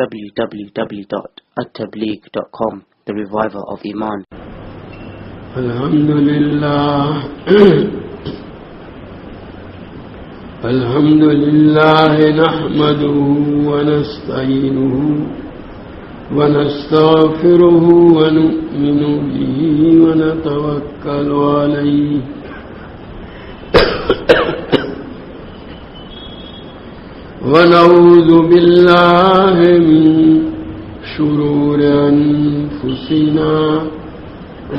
www.attableek.com, the reviver of Iman. الحمد لله نحمده ونستعينه ونستغفره ونؤمن به ونتوكل عليه ونعوذ بالله من شرور أنفسنا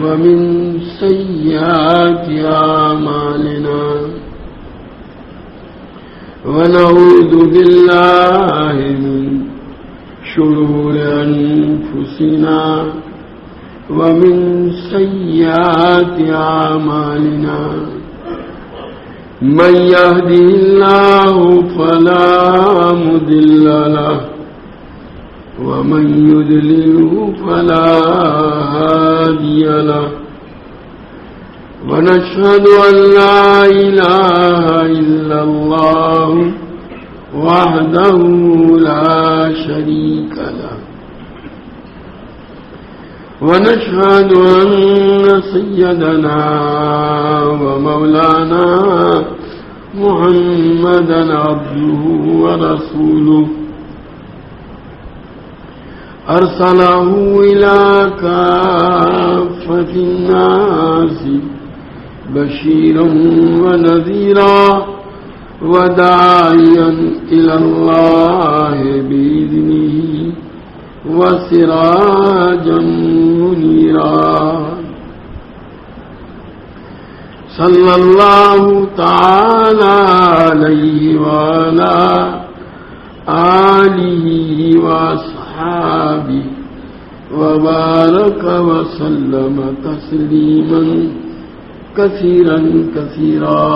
ومن سيئات أعمالنا ونعوذ بالله من شرور أنفسنا ومن سيئات أعمالنا من يهده الله فلا مضل له ومن يضلله فلا هادي له ونشهد أن لا إله إلا الله وحده لا شريك له ونشهد أن سيدنا ومولانا محمدا عبده ورسوله أرسله إلى كافة الناس بشيرا ونذيرا وداعيا إلى الله بإذنه وسراجا منيرا صلى الله تعالى عليه وعلى آله وأصحابه وبارك وسلم تسليما كثيرا كثيرا.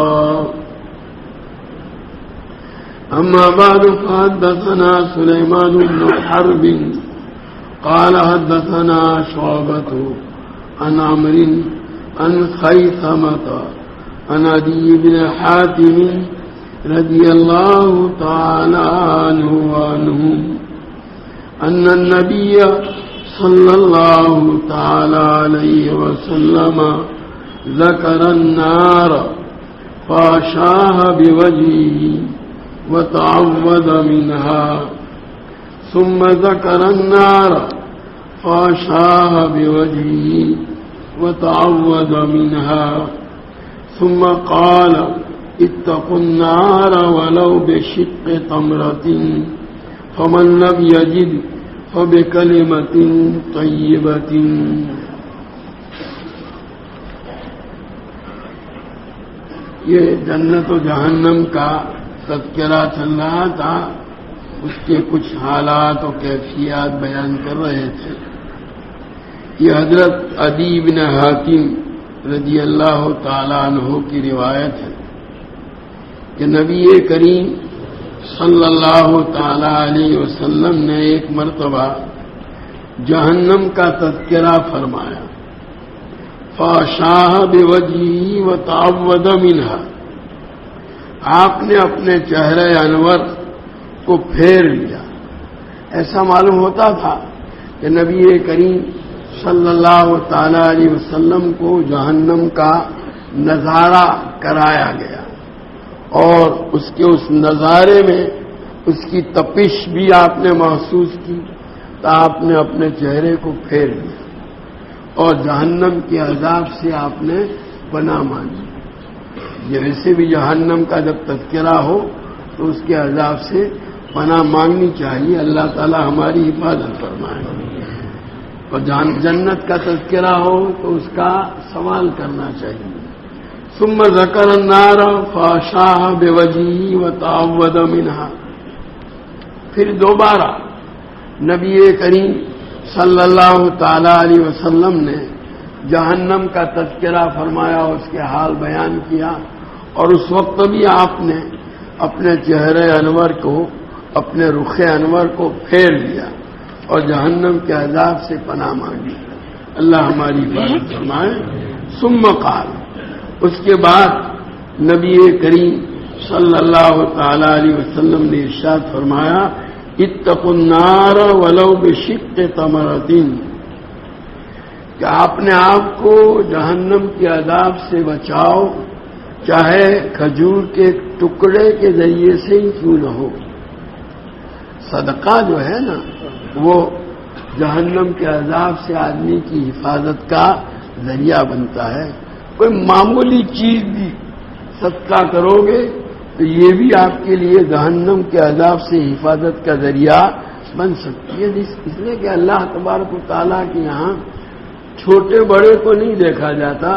أما بعد فحدثنا سليمان بن حرب قال حدثنا شعبة عن عمرو عن خيثمة عن عدي بن حاتم رضي الله تعالى عنه وعنهم أن النبي صلى الله تعالى عليه وسلم ذكر النار فأشاه بوجهه وتعوذ منها ثم ذكر النار فأشاه بوجهه وتعوذ منها ثم قال اتقوا النار ولو بشق تمرة فمن لم يجد فبكلمة طيبة. یہ جنت و جہنم کا تذکرہ چل رہا تھا، اس کے کچھ حالات و کیفیات بیان کر رہے تھے. یہ حضرت عدی بن حاتم رضی اللہ تعالیٰ عنہ کی روایت ہے کہ نبی کریم صلی اللہ تعالیٰ علیہ وسلم نے ایک مرتبہ جہنم کا تذکرہ فرمایا. فاشاہ بوجہہ وتعوذ منہا، آپ نے اپنے چہرے انور کو پھیر لیا. ایسا معلوم ہوتا تھا کہ نبی کریم صلی اللہ تعالی علیہ وسلم کو جہنم کا نظارہ کرایا گیا اور اس نظارے میں اس کی تپش بھی آپ نے محسوس کی تو آپ نے اپنے چہرے کو پھیر لیا اور جہنم کے عذاب سے آپ نے پناہ مانگی. ویسے بھی جہنم کا جب تذکرہ ہو تو اس کے عذاب سے پناہ مانگنی چاہیے. اللہ تعالی ہماری حفاظت فرمائے. اور جنت کا تذکرہ ہو تو اس کا سوال کرنا چاہیے. ثم ذکر النار فاشاہ بوجہہ وتعوذ منہا، پھر دوبارہ نبی کریم صلی اللہ تعالی علیہ وسلم نے جہنم کا تذکرہ فرمایا، اس کے حال بیان کیا اور اس وقت بھی آپ نے اپنے چہرے انور کو، اپنے رخ انور کو پھیر لیا اور جہنم کے عذاب سے پناہ مانگی. اللہ ہماری حفاظت فرمائے. ثم قال، اس کے بعد نبی کریم صلی اللہ تعالی علیہ وسلم نے ارشاد فرمایا، اتقوا النار ولو بشق تمرۃ، کہ اپنے آپ کو جہنم کے عذاب سے بچاؤ، چاہے کھجور کے ٹکڑے کے ذریعے سے ہی کیوں نہ ہو۔ صدقہ جو ہے نا وہ جہنم کے عذاب سے آدمی کی حفاظت کا ذریعہ بنتا ہے۔ کوئی معمولی چیز بھی صدقہ کرو گے تو یہ بھی آپ کے لیے جہنم کے عذاب سے حفاظت کا ذریعہ بن سکتی ہے، اس لیے کہ اللہ تبارک و تعالیٰ کے یہاں چھوٹے بڑے کو نہیں دیکھا جاتا،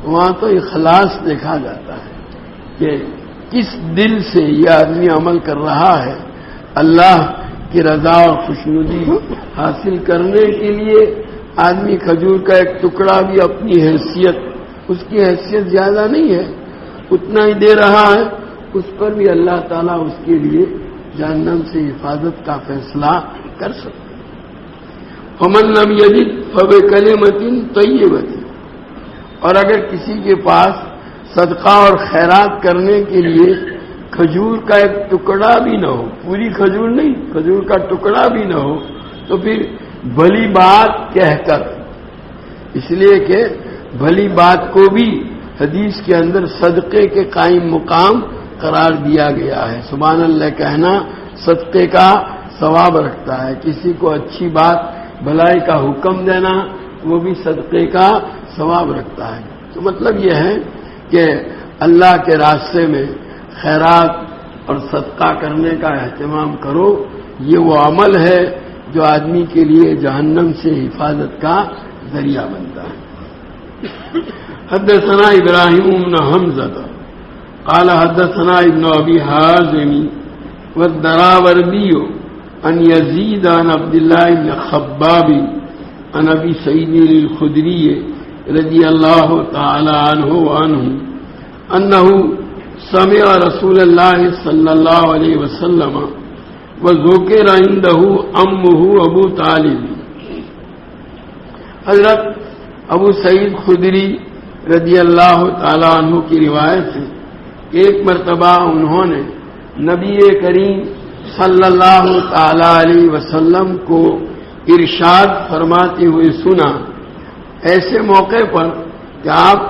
وہاں تو اخلاص دیکھا جاتا ہے کہ کس دل سے یہ آدمی عمل کر رہا ہے۔ اللہ کی رضا اور خوشنودی حاصل کرنے کے لیے آدمی کھجور کا ایک ٹکڑا بھی اپنی حیثیت، اس کی حیثیت زیادہ نہیں ہے، اتنا ہی دے رہا ہے، اس پر بھی اللہ تعالیٰ اس کے لیے جہنم سے حفاظت کا فیصلہ کر سکتے۔ فمن لم یجد فبکلمۃ طیبۃ، اور اگر کسی کے پاس صدقہ اور خیرات کرنے کے لیے کھجور کا ایک ٹکڑا بھی نہ ہو، پوری کھجور نہیں، کھجور کا ٹکڑا بھی نہ ہو، تو پھر بھلی بات کہہ کر، اس لیے کہ بھلی بات کو بھی حدیث کے اندر صدقے کے قائم مقام قرار دیا گیا ہے۔ سبحان اللہ کہنا صدقے کا ثواب رکھتا ہے، کسی کو اچھی بات بھلائی کا حکم دینا وہ بھی صدقے کا ثواب رکھتا ہے۔ تو مطلب یہ ہے کہ اللہ کے راستے میں خیرات اور صدقہ کرنے کا اہتمام کرو، یہ وہ عمل ہے جو آدمی کے لیے جہنم سے حفاظت کا ذریعہ بنتا ہے۔ حدثنا ابراہیم بن حمزہ قال حدثنا ابن ابی حازم والدراوردی عن یزید عن عبد اللہ بن خباب عن ابی سعید الخدری رضی اللہ تعالی عنہ وعنہ انہ سمع رسول اللہ صلی اللہ علیہ وسلم وذکر عنده امہ ابو طالب۔ حضرت ابو سعید خدری رضی اللہ تعالی عنہ کی روایت ہے، ایک مرتبہ انہوں نے نبی کریم صلی اللہ تعالی علیہ وسلم کو ارشاد فرماتے ہوئے سنا، ایسے موقع پر کہ آپ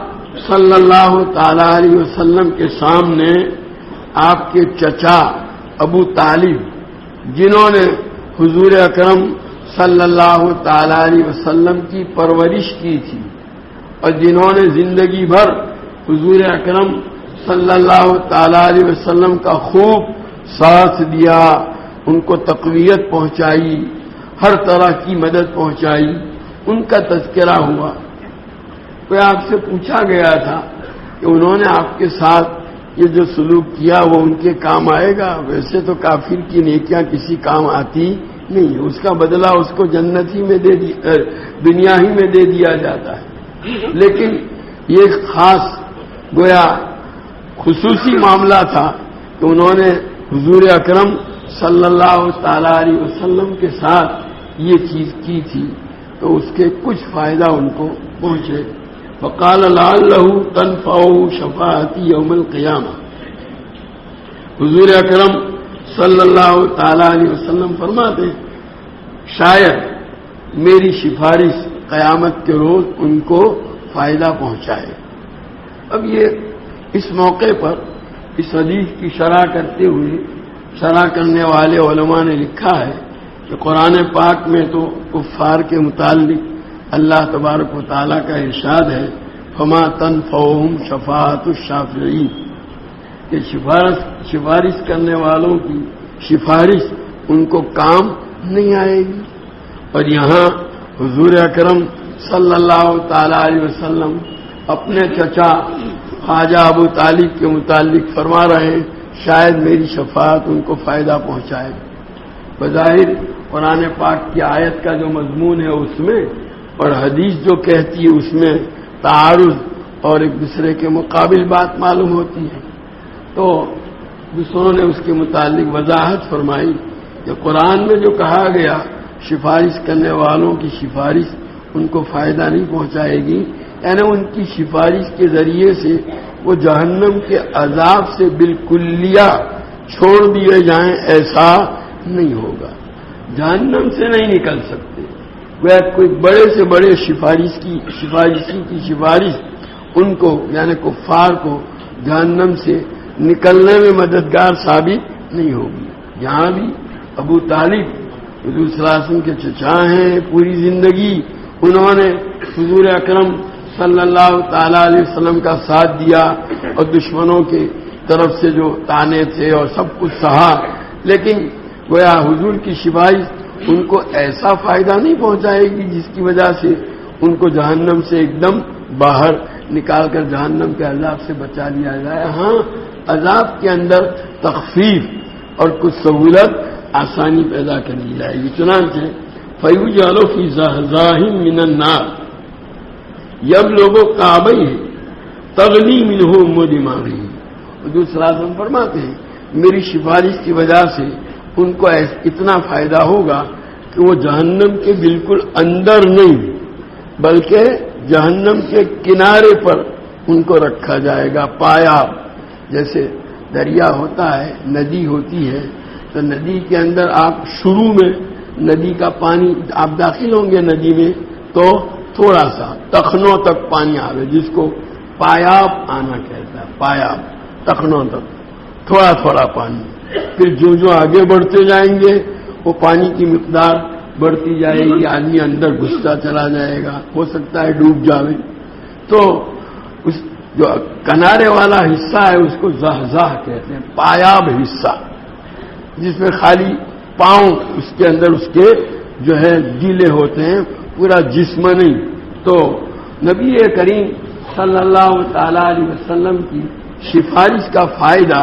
صلی اللہ تعالی علیہ وسلم کے سامنے آپ کے چچا ابو طالب، جنہوں نے حضور اکرم صلی اللہ تعالی علیہ وسلم کی پرورش کی تھی اور جنہوں نے زندگی بھر حضور اکرم صلی اللہ تعالی علیہ وسلم کا خوب ساتھ دیا، ان کو تقویت پہنچائی، ہر طرح کی مدد پہنچائی، ان کا تذکرہ ہوا۔ کوئی آپ سے پوچھا گیا تھا کہ انہوں نے آپ کے ساتھ یہ جو سلوک کیا وہ ان کے کام آئے گا؟ ویسے تو کافر کی نیکیاں کسی کام آتی نہیں، اس کا بدلہ اس کو جنت ہی میں دنیا ہی میں دے دیا جاتا ہے، لیکن یہ خاص گویا خصوصی معاملہ تھا کہ انہوں نے حضور اکرم صلی اللہ تعالی علیہ وسلم کے ساتھ یہ چیز کی تھی، تو اس کے کچھ فائدہ ان کو پہنچے۔ فقال لعلہ تنفعہ شفاعتی یوم القیامہ، حضور اکرم صلی اللہ تعالی علیہ وسلم فرماتے شاید میری سفارش قیامت کے روز ان کو فائدہ پہنچائے۔ اب یہ اس موقع پر اس حدیث کی شرح کرتے ہوئے شرح کرنے والے علماء نے لکھا ہے کہ قرآن پاک میں تو کفار کے متعلق اللہ تبارک و تعالیٰ کا ارشاد ہے فما تنفعهم شفاعت الشافعین، کہ سفارش کرنے والوں کی سفارش ان کو کام نہیں آئے گی، اور یہاں حضور اکرم صلی اللہ تعالی علیہ وسلم اپنے چچا خواجہ ابو طالب کے متعلق فرما رہے ہیں شاید میری شفاعت ان کو فائدہ پہنچائے۔ بظاہر قرآن پاک کی آیت کا جو مضمون ہے اس میں اور حدیث جو کہتی ہے اس میں تعارض اور ایک دوسرے کے مقابل بات معلوم ہوتی ہے، تو دوسروں نے اس کے متعلق وضاحت فرمائی کہ قرآن میں جو کہا گیا سفارش کرنے والوں کی سفارش ان کو فائدہ نہیں پہنچائے گی، یعنی ان کی سفارش کے ذریعے سے وہ جہنم کے عذاب سے بالکلیہ چھوڑ دیے جائیں ایسا نہیں ہوگا، جہنم سے نہیں نکل سکتے۔ وہ کوئی بڑے سے بڑے سفارشی کی سفارش ان کو یعنی کفار کو جہنم سے نکلنے میں مددگار ثابت نہیں ہوگی۔ یہاں بھی ابو طالب حضور صلی اللہ علیہ وسلم کے چچا ہیں، پوری زندگی انہوں نے حضور اکرم صلی اللہ تعالی علیہ وسلم کا ساتھ دیا اور دشمنوں کی طرف سے جو تانے تھے اور سب کچھ سہا، لیکن گویا حضور کی سفارش ان کو ایسا فائدہ نہیں پہنچائے گی جس کی وجہ سے ان کو جہنم سے ایک دم باہر نکال کر جہنم کے عذاب سے بچا لیا جائے۔ ہاں، عذاب کے اندر تخفیف اور کچھ سہولت، آسانی پیدا کر دی جائے گی۔ چنانچہ فَيُجْعَلُ فِي زَحْزَاحٍ مِّنَ النَّارِ يَبْلُغُ كَعْبَيْهِ تَغْلِي مِنْهُ أُمُّ دِمَاغِهِ۔ حضور صلی اللہ علیہ وسلم فرماتے ہیں میری سفارش کی وجہ سے ان کو اتنا فائدہ ہوگا کہ وہ جہنم کے بالکل اندر نہیں بلکہ جہنم کے کنارے پر ان کو رکھا جائے گا، پایاب۔ جیسے دریا ہوتا ہے، ندی ہوتی ہے، تو ندی کے اندر آپ شروع میں ندی کا پانی آپ داخل ہوں گے ندی میں تو تھوڑا سا تخنوں تک پانی آوے، جس کو پایاب آنا کہتا ہے، پایاب تخنوں تک تھوڑا تھوڑا پانی۔ پھر جو آگے بڑھتے جائیں گے وہ پانی کی مقدار بڑھتی جائے گی، آدمی اندر گھستا چلا جائے گا، ہو سکتا ہے ڈوب جاوے۔ تو اس جو کنارے والا حصہ ہے اس کو زحزاح کہتے ہیں، پایاب حصہ، جس میں خالی پاؤں اس کے اندر اس کے جو ہے گیلے ہوتے ہیں، پورا جسم نہیں۔ تو نبی کریم صلی اللہ تعالی علیہ وسلم کی سفارش کا فائدہ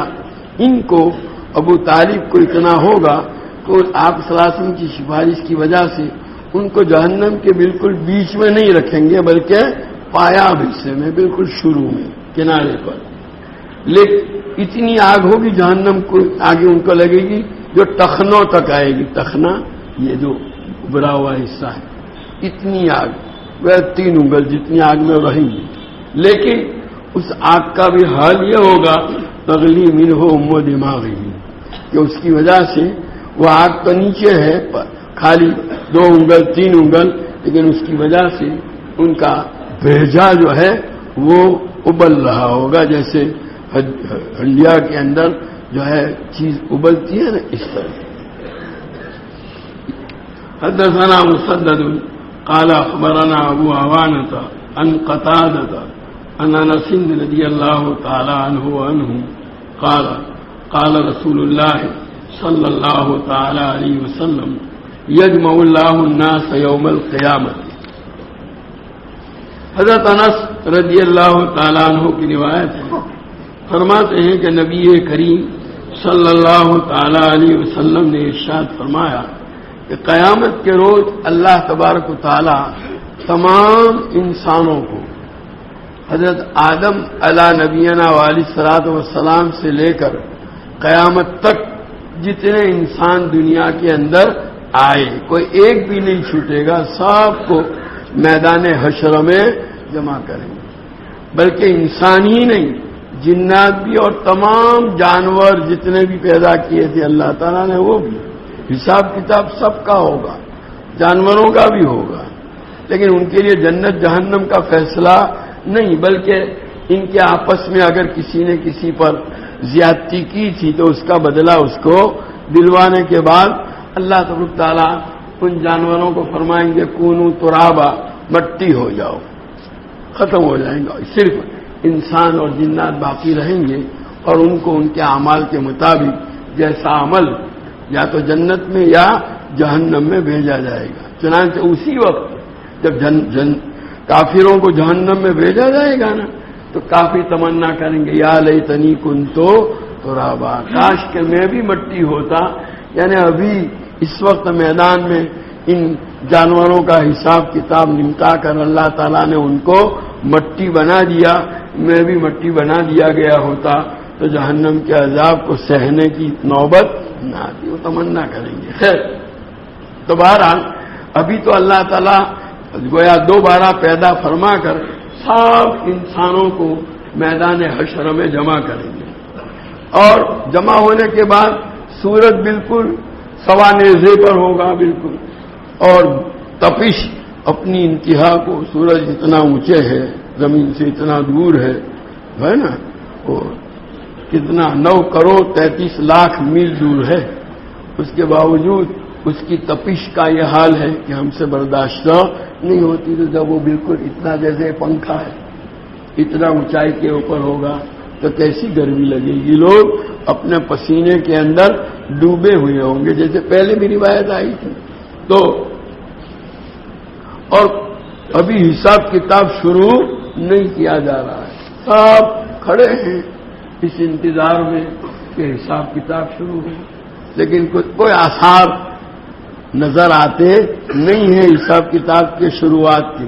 ان کو ابو طالب کو اتنا ہوگا کہ آپ صلی اللہ علیہ وسلم کی سفارش کی وجہ سے ان کو جہنم کے بالکل بیچ میں نہیں رکھیں گے بلکہ پایاب حصے میں، بالکل شروع میں، کنارے پر۔ لیکن اتنی آگ ہوگی جہنم کو آگے ان کو لگے گی جو ٹخنوں تک آئے گی۔ ٹخنا یہ جو ابھرا ہوا حصہ ہے، اتنی آگ، وہ 3 انگل جتنی آگ میں رہیں گی۔ لیکن اس آگ کا بھی حال یہ ہوگا تغلی منہ ام دماغی، کہ اس کی وجہ سے وہ آگ تو نیچے ہے خالی 2 انگل 3 انگل، لیکن اس کی وجہ سے ان کا بھیجا جو ہے وہ ابل رہا ہوگا، جیسے ہنڈیا کے اندر جو ہے چیز ابلتی ہے نا، اس طرح۔ حدثنا مسدد قال اخبرنا ابو عوانة عن قتادة عن انس رضي الله تعالى عنه قال قال رسول الله صلى الله تعالى عليه وسلم يجمع الله الناس يوم القيامة۔ حضرت انس رضی اللہ تعالیٰ عنہ کی روایت ہے، فرماتے ہیں کہ نبی کریم صلی اللہ تعالیٰ علیہ وسلم نے ارشاد فرمایا کہ قیامت کے روز اللہ تبارک و تعالیٰ تمام انسانوں کو حضرت آدم علیہ نبینا علیہ الصلوۃ والسلام سے لے کر قیامت تک جتنے انسان دنیا کے اندر آئے، کوئی ایک بھی نہیں چھوٹے گا، سب کو میدان حشر میں جمع کریں گے۔ بلکہ انسان ہی نہیں، جنات بھی اور تمام جانور جتنے بھی پیدا کیے تھے اللہ تعالیٰ نے، وہ بھی حساب کتاب سب کا ہوگا، جانوروں کا بھی ہوگا۔ لیکن ان کے لیے جنت جہنم کا فیصلہ نہیں، بلکہ ان کے آپس میں اگر کسی نے کسی پر زیادتی کی تھی تو اس کا بدلہ اس کو دلوانے کے بعد اللہ تبارک تعالیٰ ان جانوروں کو فرمائیں گے کونو ترابا، مٹی ہو جاؤ، ختم ہو جائیں گا، صرف انسان اور جنات باقی رہیں گے، اور ان کو ان کے اعمال کے مطابق جیسا عمل یا تو جنت میں یا جہنم میں بھیجا جائے گا۔ چنانچہ اسی وقت جب کافروں کو جہنم میں بھیجا جائے گا نا، تو کافی تمنا کریں گے یا لیتنی کنتو ترابا، کاش کہ میں بھی مٹی ہوتا۔ یعنی ابھی اس وقت میدان میں ان جانوروں کا حساب کتاب نمٹا کر اللہ تعالیٰ نے ان کو مٹی بنا دیا، میں بھی مٹی بنا دیا گیا ہوتا تو جہنم کے عذاب کو سہنے کی نوبت نہ آتی، وہ تمنا کریں گے۔ خیر، تو بہرحال ابھی تو اللہ تعالیٰ گویا دوبارہ پیدا فرما کر سب انسانوں کو میدان حشر میں جمع کریں گے، اور جمع ہونے کے بعد سورج بالکل سوانیزے پر ہوگا بالکل، اور تپش اپنی انتہا کو، سورج اتنا اونچے ہے، زمین سے اتنا دور ہے نا، اور کتنا 9 کروڑ 33 لاکھ میل دور ہے، اس کے باوجود اس کی تپش کا یہ حال ہے کہ ہم سے برداشت نہیں ہوتی. تو جب وہ بالکل اتنا جیسے پنکھا ہے اتنا اونچائی کے اوپر ہوگا تو کیسی گرمی لگے گی. لوگ اپنے پسینے کے اندر ڈوبے ہوئے ہوں گے، جیسے پہلے بھی روایت آئی تھی. تو اور ابھی حساب کتاب شروع نہیں کیا جا رہا ہے، سب کھڑے ہیں اس انتظار میں کہ حساب کتاب شروع ہو، لیکن کوئی آثار نظر آتے نہیں ہے حساب کتاب کے شروعات کی.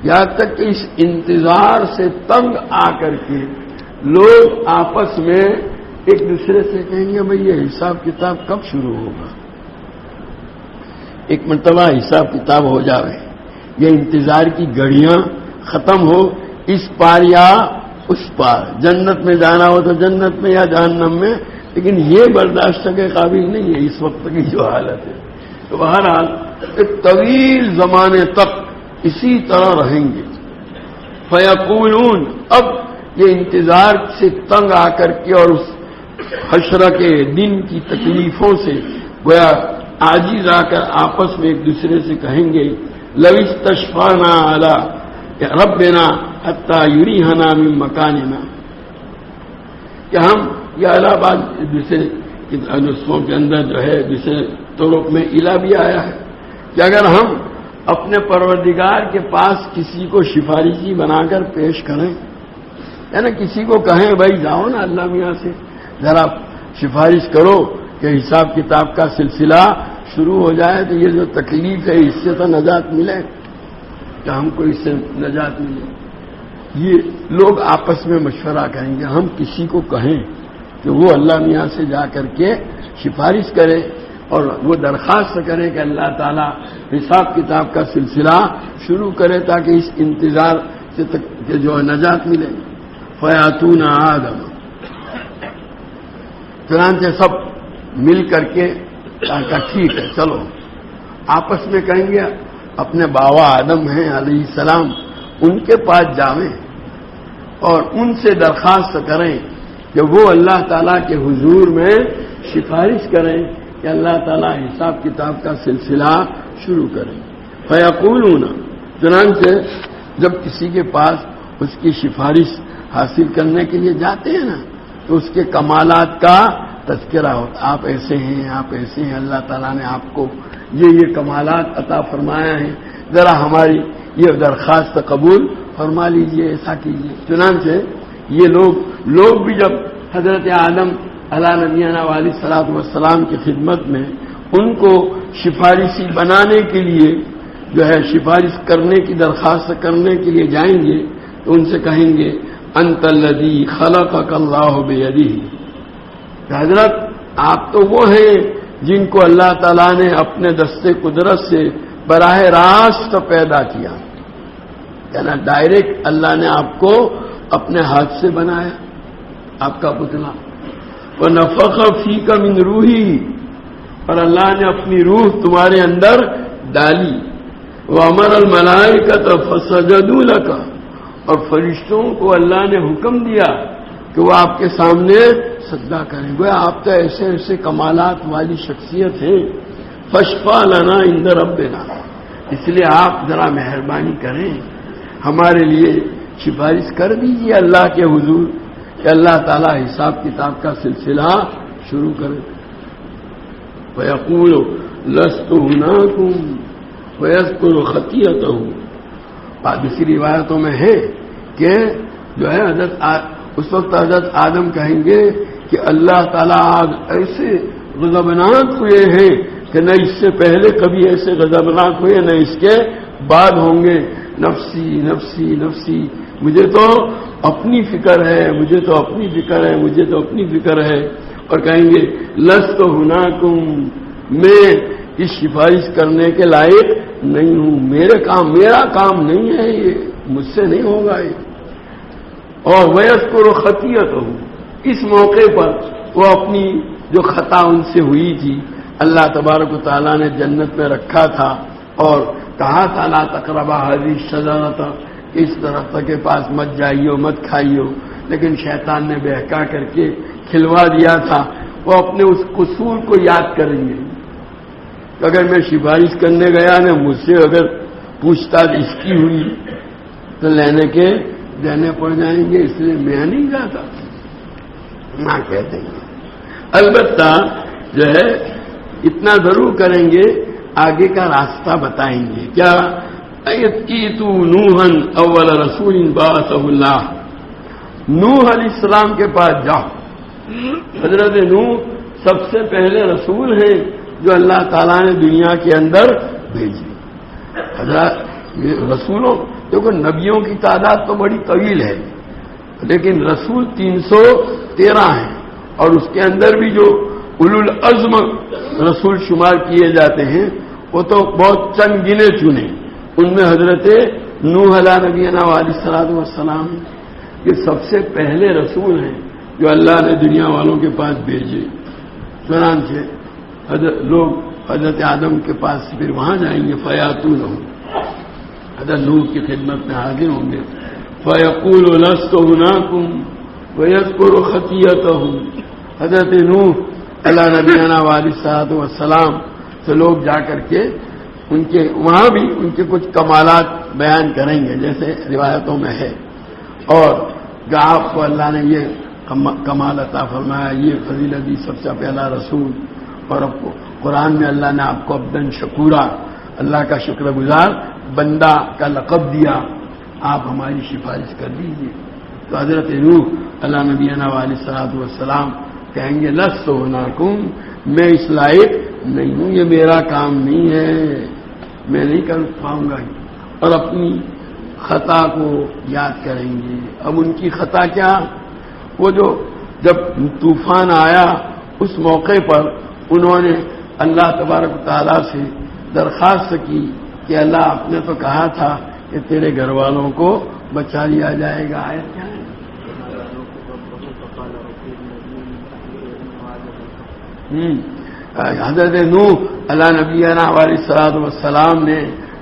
یہاں تک کہ اس انتظار سے تنگ آ کر کے لوگ آپس میں ایک دوسرے سے کہیں گے بھئی یہ حساب کتاب کب شروع ہوگا. ایک مرتبہ حساب کتاب ہو جاوے، یہ انتظار کی گھڑیاں ختم ہو، اس پار یا اس پار، جنت میں جانا ہو تو جنت میں یا جہنم میں، لیکن یہ برداشت کے قابل نہیں ہے اس وقت کی جو حالت ہے. تو بہرحال ایک طویل زمانے تک اسی طرح رہیں گے. فیقولون، اب یہ انتظار سے تنگ آ کر کے اور اس حشر کے دن کی تکلیفوں سے گویا عاجز آ کر آپس میں ایک دوسرے سے کہیں گے لو استشفعنا علی ربنا حتی یریہنا من مکاننا، کہ ہم یہ الہ آباد دوسرے نسخوں کے اندر جو ہے دوسرے طرق میں الہ بھی آیا ہے کہ اگر ہم اپنے پروردگار کے پاس کسی کو سفارشی بنا کر پیش کریں، یعنی کسی کو کہیں بھائی جاؤ نا اللہ میاں سے ذرا سفارش کرو کہ حساب کتاب کا سلسلہ شروع ہو جائے تو یہ جو تکلیف ہے اس سے تو نجات ملے، کہ ہم کو اس سے نجات ملے. یہ لوگ آپس میں مشورہ کریں گے، ہم کسی کو کہیں کہ وہ اللہ میاں سے جا کر کے سفارش کرے اور وہ درخواست کرے کہ اللہ تعالیٰ حساب کتاب کا سلسلہ شروع کرے تاکہ اس انتظار سے جو نجات ملے. فیاتون آدم، چنانچہ سب مل کر کے کہا ٹھیک ہے چلو، آپس میں کہیں گے اپنے باوا آدم ہیں علیہ السلام ان کے پاس جاویں اور ان سے درخواست کریں کہ وہ اللہ تعالیٰ کے حضور میں سفارش کریں کہ اللہ تعالیٰ حساب کتاب کا سلسلہ شروع کریں. فیقولون، چنانچہ جب کسی کے پاس اس کی سفارش حاصل کرنے کے لیے جاتے ہیں نا تو اس کے کمالات کا تذکرہ ہوتا، آپ ایسے ہیں، آپ ایسے ہیں، اللہ تعالیٰ نے آپ کو یہ کمالات عطا فرمایا ہے، ذرا ہماری یہ درخواست قبول فرما لیجئے، ایسا کیجئے. چنانچہ یہ لوگ بھی جب حضرت آدم علیہ نبینا علیہ الصلوۃ والسلام کی خدمت میں ان کو سفارشی بنانے کے لیے جو ہے سفارش کرنے کی درخواست کرنے کے لیے جائیں گے تو ان سے کہیں گے انت الذی خلقک اللہ بیدہ، حضرت آپ تو وہ ہیں جن کو اللہ تعالیٰ نے اپنے دستے قدرت سے براہ راست پیدا کیا، یعنی ڈائریکٹ اللہ نے آپ کو اپنے ہاتھ سے بنایا آپ کا پتلا. وَنَفَخَ فِيكَ مِن رُوحِهِ، اور اللہ نے اپنی روح تمہارے اندر ڈالی. وَأَمَرَ الْمَلَائِكَةَ فَسَجَدُوا لَكَ، اور فرشتوں کو اللہ نے حکم دیا کہ وہ آپ کے سامنے سجدہ کریں. گویا آپ تو ایسے ایسے کمالات والی شخصیت ہیں. فَاشْفَعْ لَنَا عِندَ رَبِّنَا، اس لیے آپ ذرا مہربانی کریں ہمارے لیے سفارش کر دیجیے اللہ کے حضور کہ اللہ تعالیٰ حساب کتاب کا سلسلہ شروع کرے. فَيَقُولُ لَسْتُ هُنَاكُمْ وَيَذْكُرُ خَطِيئَتَهُ. دوسری روایتوں میں ہے کہ جو ہے اس وقت حضرت آدم کہیں گے کہ اللہ تعالیٰ آج ایسے غضبناک ہوئے ہیں کہ نہ اس سے پہلے کبھی ایسے غضبناک ہوئے نہ اس کے بعد ہوں گے. نفسی نفسی نفسی، مجھے تو اپنی فکر ہے، مجھے تو اپنی فکر ہے، مجھے تو اپنی فکر ہے. اور کہیں گے لست ہناکم، میں اس سفارش کرنے کے لائق نہیں ہوں، میرا کام نہیں ہے، یہ مجھ سے نہیں ہوگا یہ. اور وَيَذْكُرُ خَطِيئَتَهُ، اس موقع پر وہ اپنی جو خطا ان سے ہوئی تھی اللہ تبارک و تعالیٰ نے جنت میں رکھا تھا اور کہا تھا لا تقربا هذه الشجرۃ، اس درخت کے پاس مت جائیو مت کھائیو، لیکن شیطان نے بہکا کر کے کھلوا دیا تھا۔ وہ اپنے اس قصور کو یاد کریں گے، اگر میں سفارش کرنے گیا نا، مجھ سے اگر پوچھتاچھ اس کی ہوئی تو لینے کے دینے پڑ جائیں گے، اس لیے میں نہیں جاتا نہ کہہ دیں گے۔ البتہ جو ہے اتنا ضرور کریں گے، آگے کا راستہ بتائیں گے۔ کیا ایتو نوحن اول رسول بعثہ اللہ، نوح علیہ السلام کے پاس جاؤ۔ حضرت نوح سب سے پہلے رسول ہیں جو اللہ تعالیٰ نے دنیا کے اندر بھیجی۔ حضرت رسولوں دیکھو، نبیوں کی تعداد تو بڑی طویل ہے، لیکن رسول 313 ہیں، اور اس کے اندر بھی جو اولو العزم رسول شمار کیے جاتے ہیں وہ تو بہت چند گنے چنے۔ ان میں حضرت نوح علیہ نبینا علیہ الصلوۃ والسلام یہ سب سے پہلے رسول ہیں جو اللہ نے دنیا والوں کے پاس بھیجے۔ چنانچہ لوگ حضرت آدم کے پاس پھر وہاں جائیں گے، فیاتون، حضرت نوح کی خدمت میں حاضر ہوں گے، فیقول لست هناکم ویذکر خطیئتہ۔ حضرت نوح علیہ نبینا علیہ الصلوۃ والسلام سے لوگ جا کر کے ان کے وہاں بھی ان کے کچھ کمالات بیان کریں گے، جیسے روایتوں میں ہے، اور جو آپ کو اللہ نے یہ کمال عطا فرمایا، یہ فضیلت دی، سب سے پہلا رسول، اور اب قرآن میں اللہ نے آپ کو عبدن شکورا، اللہ کا شکر گزار بندہ کا لقب دیا، آپ ہماری سفارش کر دیجیے۔ تو حضرت نوح علیہ نبینا علیہ الصلوۃ والسلام کہیں گے لست هناکم، میں اس لائق نہیں ہوں، یہ میرا کام نہیں ہے، میں نہیں کر پاؤں گا، اور اپنی خطا کو یاد کریں گے۔ اب ان کی خطا کیا؟ وہ جو جب طوفان آیا اس موقع پر انہوں نے اللہ تبارک و تعالیٰ سے درخواست کی کہ اللہ، آپ نے تو کہا تھا کہ تیرے گھر والوں کو بچا لیا جائے گا۔ آیت کیا ہے؟ حضرت نوح علیہ نبینا علیہ الصلوۃ والسلام نے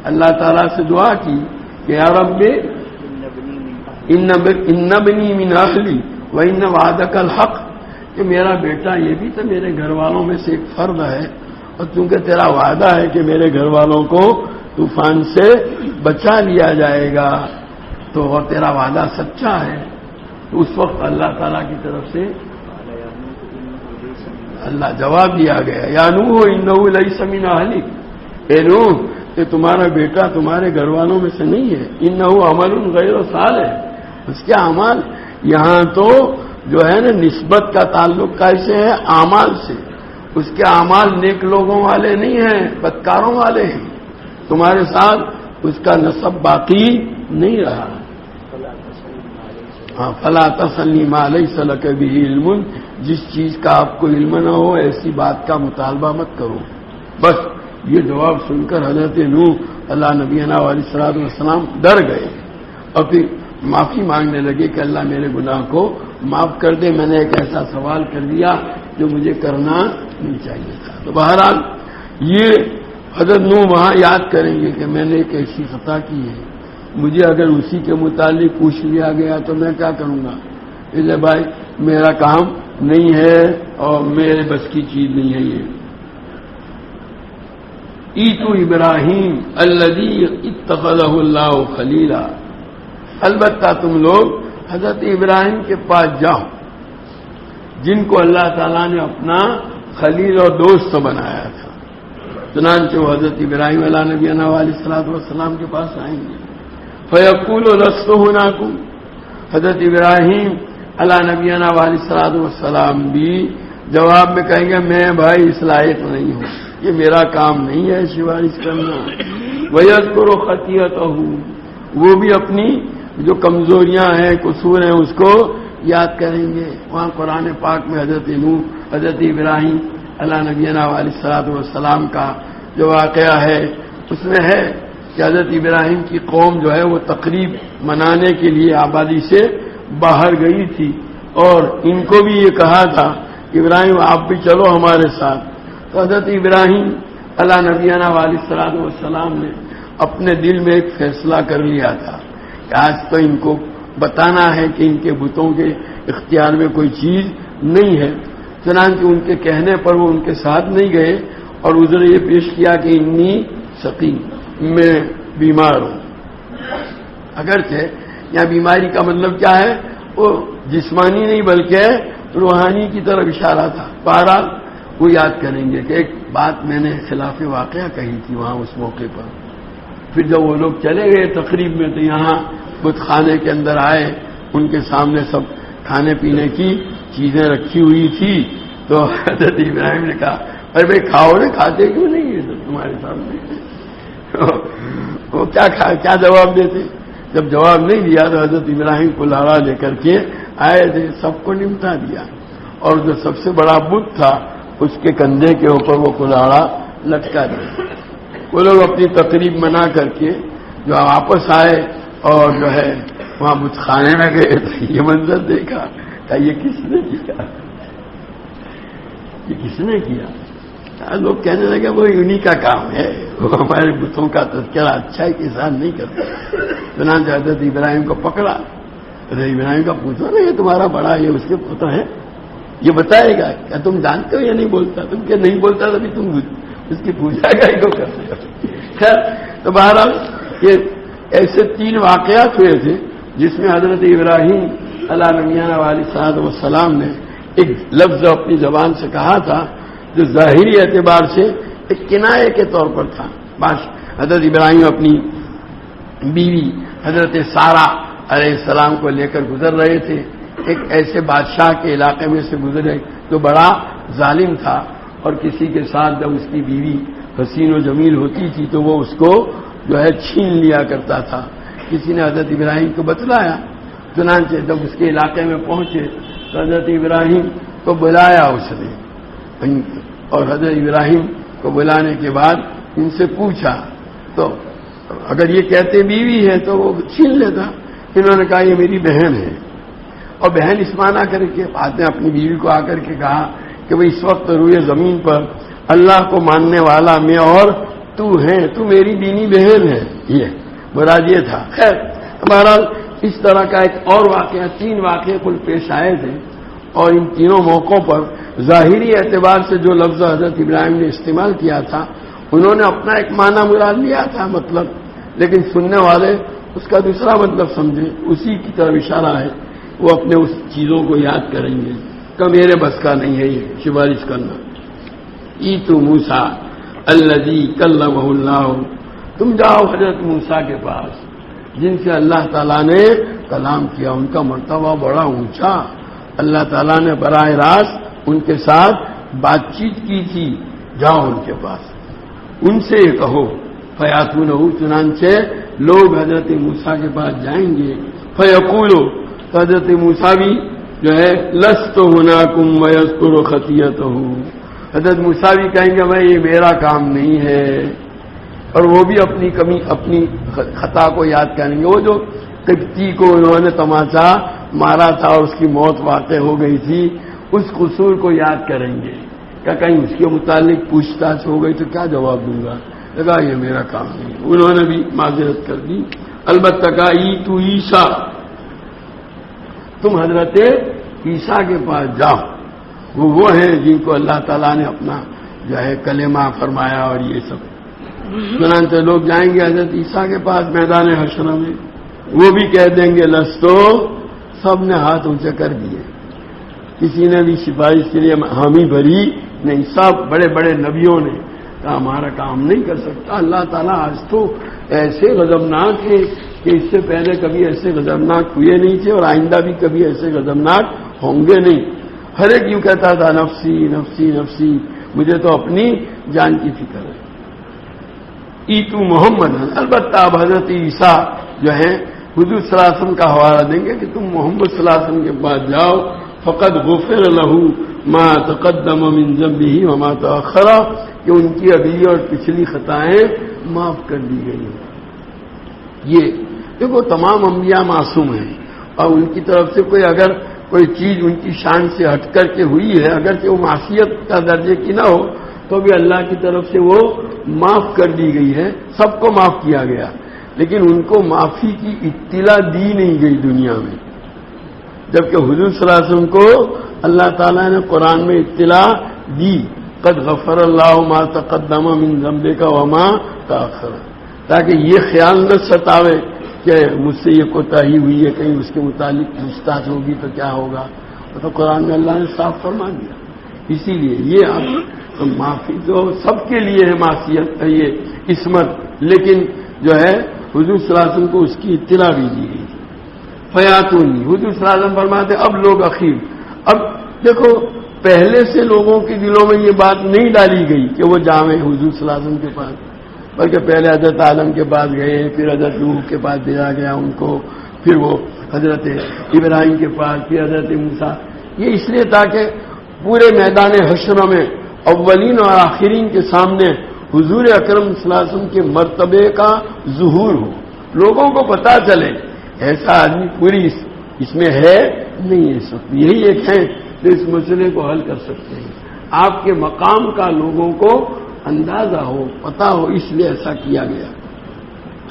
اللہ تعالیٰ سے دعا کی کہ یا رب ان ابنی من اہلی وان وعدک الحق، کہ میرا بیٹا یہ بھی تو میرے گھر والوں میں سے ایک فرد ہے، اور چونکہ تیرا وعدہ ہے کہ میرے گھر والوں کو طوفان سے بچا لیا جائے گا، تو اور تیرا وعدہ سچا ہے، تو اس وقت اللہ تعالیٰ کی طرف سے اللہ جواب دیا گیا، یا نوح انہ لیس من اہلک، اے نوح کہ تمہارا بیٹا تمہارے گھر والوں میں سے نہیں ہے، انہ عمل غیر صالح، اس کے اعمال، یہاں تو جو ہے نا نسبت کا تعلق کیسے ہے؟ اعمال سے، اس کے اعمال نیک لوگوں والے نہیں ہیں، بدکاروں والے ہیں، تمہارے ساتھ اس کا نسب باقی نہیں رہا۔ ہاں، فلا تسلی ما لیس لک بہ علم، جس چیز کا آپ کو علم نہ ہو ایسی بات کا مطالبہ مت کرو۔ بس یہ جواب سن کر حضرت نوح اللہ نبینا علیہ الصلوۃ والسلام ڈر گئے اور پھر معافی مانگنے لگے کہ اللہ میرے گناہ کو معاف کر دے، میں نے ایک ایسا سوال کر دیا جو مجھے کرنا نہیں چاہیے تھا۔ تو بہرحال یہ حضرت نوح وہاں یاد کریں گے کہ میں نے ایک ایسی خطا کی ہے، مجھے اگر اسی کے متعلق پوچھ لیا گیا تو میں کیا کروں گا؟ اس لیے بھائی میرا کام نہیں ہے اور میرے بس کی چیز نہیں ہے یہ۔ ایتو ابراہیم الذی اتخذہ اللہ خلیلا، البتہ تم لوگ حضرت ابراہیم کے پاس جاؤ جن کو اللہ تعالیٰ نے اپنا خلیل اور دوست بنایا تھا۔ چنانچہ وہ حضرت ابراہیم علیہ نبینا علیہ الصلوۃ والسلام کے پاس آئیں گے، فیقول لست هناکم، حضرت ابراہیم علیہ نبینا علیہ الصلوۃ والسلام بھی جواب میں کہیں گے میں بھائی اس لائق نہیں ہوں، یہ میرا کام نہیں ہے سفارش کرنا۔ وَيَذْكُرُ خَطِيئَتَهُ، وہ بھی اپنی جو کمزوریاں ہیں قصور ہیں اس کو یاد کریں گے۔ وہاں قرآن پاک میں حضرت نوح حضرت ابراہیم علیہ نبینا علیہ الصلوۃ والسلام کا جو واقعہ ہے اس میں ہے کہ حضرت ابراہیم کی قوم جو ہے وہ تقریب منانے کے لیے آبادی سے باہر گئی تھی، اور ان کو بھی یہ کہا تھا کہ ابراہیم آپ بھی چلو ہمارے ساتھ۔ تو تو حضرت ابراہیم علیہ نبینا علیہ الصلوۃ والسلام نے اپنے دل میں ایک فیصلہ کر لیا تھا کہ آج تو ان کو بتانا ہے کہ ان کے بتوں کے اختیار میں کوئی چیز نہیں ہے. چنانچہ ان کے کہنے پر وہ ان کے ساتھ نہیں گئے اور عذر یہ پیش کیا کہ انی سقیم، میں بیمار ہوں. اگرچہ یہاں بیماری کا مطلب کیا ہے، وہ جسمانی نہیں بلکہ روحانی کی طرف اشارہ تھا. بہرحال وہ یاد کریں گے کہ ایک بات میں نے خلاف واقعہ کہی تھی وہاں اس موقع پر. پھر جب وہ لوگ چلے گئے تقریب میں تو یہاں بت خانے کے اندر آئے، ان کے سامنے سب کھانے پینے کی چیزیں رکھی ہوئی تھی. تو حضرت ابراہیم نے کہا ارے بھائی کھاؤ نا، کھاتے کیوں نہیں ہے تمہارے سامنے؟ وہ کیا جواب دیتے؟ جب جواب نہیں دیا تو حضرت ابراہیم کو لڑا لے کر کے آئے تھے، سب کو نمٹا دیا. اور جو سب سے بڑا بت تھا اس کے کندھے کے اوپر وہ کلاڑا لٹکا دیا. وہ لوگ اپنی تقریب منا کر کے جو واپس آئے اور جو ہے وہاں بت خانے میں گئے تو یہ منظر دیکھا کہ یہ کس نے کیا، یہ کس نے کیا؟ لوگ کہنے لگے وہ انہی کا کام ہے، وہ ہمارے بتوں کا تذکرہ اچھائی کے ساتھ نہیں کرتے. چنانچہ حضرت ابراہیم کو پکڑا. حضرت ابراہیم کا پوچھو نا یہ تمہارا بڑا یہ اس کے پوتا ہے، یہ بتائے گا کیا تم جانتے ہو یا نہیں بولتا؟ تم کیا نہیں بولتا تبھی تم اس کی پوجا کا ہی کو کرتے ہو. خیر تو بہرحال یہ ایسے 3 واقعات ہوئے تھے جس میں حضرت ابراہیم علیہ نبینا علیہ الصلوۃ والسلام نے ایک لفظ اپنی زبان سے کہا تھا جو ظاہری اعتبار سے ایک کنایے کے طور پر تھا. حضرت ابراہیم اپنی بیوی حضرت سارہ علیہ السلام کو لے کر گزر رہے تھے. ایک ایسے بادشاہ کے علاقے میں سے گزرے جو بڑا ظالم تھا اور کسی کے ساتھ جب اس کی بیوی حسین و جمیل ہوتی تھی تو وہ اس کو جو ہے چھین لیا کرتا تھا. کسی نے حضرت ابراہیم کو بتلایا. چنانچہ جب اس کے علاقے میں پہنچے تو حضرت ابراہیم کو بلایا اس نے، اور حضرت ابراہیم کو بلانے کے بعد ان سے پوچھا تو اگر یہ کہتے بیوی ہے تو وہ چھین لیتا. انہوں نے کہا یہ میری بہن ہے. اور بہن اس معنی کر کے بعد میں اپنی بیوی کو آ کر کے کہا کہ وہ اس وقت روئے زمین پر اللہ کو ماننے والا میں اور تو ہے، تو میری دینی بہن ہے. یہ مراد یہ تھا. خیر بہرحال اس طرح کا ایک اور واقعہ 3 واقعے کل پیش آئے تھے اور ان تینوں موقعوں پر ظاہری اعتبار سے جو لفظ حضرت ابراہیم نے استعمال کیا تھا انہوں نے اپنا ایک معنی مراد لیا تھا مطلب، لیکن سننے والے اس کا دوسرا مطلب سمجھے. اسی کی طرف اشارہ ہے. وہ اپنے اس چیزوں کو یاد کریں گے کہ میرے بس کا نہیں ہے یہ سفارش کرنا. ایتو موسیٰ الذی کلمہ اللہ، تم جاؤ حضرت موسیٰ کے پاس جن سے اللہ تعالیٰ نے کلام کیا. ان کا مرتبہ بڑا اونچا، اللہ تعالیٰ نے براہ راست ان کے ساتھ بات چیت کی تھی. جاؤ ان کے پاس، ان سے کہو فیاتونہ. چنانچہ لوگ حضرت موسیٰ کے پاس جائیں گے. فیقولو، تو حضرت موسیٰ بھی جو ہے لست ہناکم ویذکر خطیئتہ، حضرت موسیٰ بھی کہیں گے بھائی یہ میرا کام نہیں ہے، اور وہ بھی اپنی کمی اپنی خطا کو یاد کریں گے. وہ جو قبطی کو انہوں نے تماچا مارا تھا اور اس کی موت واقع ہو گئی تھی اس قصور کو یاد کریں گے. کیا کہیں اس کے متعلق پوچھ تاچھ ہو گئی تو کیا جواب دوں گا؟ لگا یہ میرا کام نہیں. انہوں نے بھی معذرت کر دی. البتہ کہا ایتو عیسیٰ، تم حضرت عیسیٰ کے پاس جاؤ، وہ ہیں جن کو اللہ تعالیٰ نے اپنا جو ہے کلمہ فرمایا اور یہ سب. چنانچہ لوگ جائیں گے حضرت عیسیٰ کے پاس میدان حشر میں. وہ بھی کہہ دیں گے لستو، سب نے ہاتھ اونچے کر دیے. کسی نے بھی سفارش کے لیے حامی بھری نہیں. سب بڑے بڑے نبیوں نے کہا ہمارا کام نہیں کر سکتا. اللہ تعالیٰ آج تو ایسے غضبناک ہے کہ اس سے پہلے کبھی ایسے غضبناک ہوئے نہیں تھے اور آئندہ بھی کبھی ایسے غضبناک ہوں گے نہیں. ہر ایک یوں کہتا تھا نفسی نفسی نفسی، مجھے تو اپنی جان کی فکر ہے. ایتو محمد، البتہ اب حضرت عیسیٰ جو ہیں حضور صلی اللہ علیہ وسلم کا حوالہ دیں گے کہ تم محمد صلی اللہ علیہ وسلم کے پاس جاؤ. فقد غفر له ما تقدم من ذنبه وما تأخر، کہ ان کی ابھی اور پچھلی خطائیں معاف کر دی گئی ہیں. یہ دیکھو تمام انبیاء معصوم ہیں اور ان کی طرف سے اگر کوئی چیز ان کی شان سے ہٹ کر کے ہوئی ہے، اگرچہ وہ معصیت کا درجے کی نہ ہو، تو بھی اللہ کی طرف سے وہ معاف کر دی گئی ہے، سب کو معاف کیا گیا، لیکن ان کو معافی کی اطلاع دی نہیں گئی دنیا میں، جبکہ حضور صلی اللہ علیہ وسلم کو اللہ تعالیٰ نے قرآن میں اطلاع دی، قد غفر اللہ ما تقدم من ذنبک وما تاخر، تاکہ یہ خیال نہ ستاوے کہ مجھ سے یہ کوتاہی ہوئی ہے، کہیں اس کے متعلق پوچھتاچھ ہوگی تو کیا ہوگا، تو قرآن میں اللہ نے صاف فرما دیا۔ اسی لیے یہ معافی تو سب کے لیے ہے، معصیت ہے یہ عصمت، لیکن جو ہے حضور صلی اللہ علیہ وسلم کو اس کی اطلاع بھی دی گئی تھی۔ فیاتونی، حضور صلی اللہ علیہ وسلم فرماتے اب لوگ اخیر، اب دیکھو پہلے سے لوگوں کے دلوں میں یہ بات نہیں ڈالی گئی کہ وہ جاویں حضور صلی اللہ علیہ وسلم کے پاس، بلکہ پہلے حضرت آدم کے پاس گئے، پھر حضرت نوح کے پاس دیا گیا ان کو، پھر وہ حضرت ابراہیم کے پاس، پھر حضرت موسیٰ، یہ اس لیے تاکہ پورے میدان حشر میں اولین اور آخرین کے سامنے حضور اکرم صلی اللہ علیہ وسلم کے مرتبے کا ظہور ہو، لوگوں کو پتہ چلے ایسا آدمی پوری اس میں ہے نہیں ہے، سب یہی ایک ہے جو اس مسئلے کو حل کر سکتے ہیں، آپ کے مقام کا لوگوں کو اندازہ ہو، پتہ ہو، اس لیے ایسا کیا گیا۔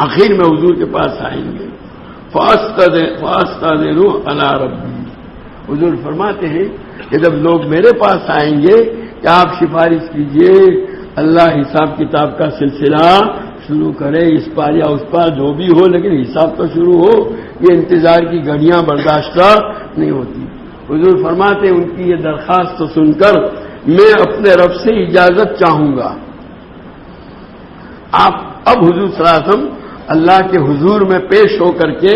آخر میں حضور کے پاس آئیں گے، فاستأذنوا علی ربی، حضور فرماتے ہیں کہ جب لوگ میرے پاس آئیں گے کہ آپ سفارش کیجئے، اللہ حساب کتاب کا سلسلہ شروع کرے، اس پار یا اس پار جو بھی ہو، لیکن حساب تو شروع ہو، یہ انتظار کی گھڑیاں برداشت نہیں ہوتی۔ حضور فرماتے ہیں ان کی یہ درخواست سن کر میں اپنے رب سے اجازت چاہوں گا۔ آپ اب حضور صلی اللہ علیہ وسلم اللہ کے حضور میں پیش ہو کر کے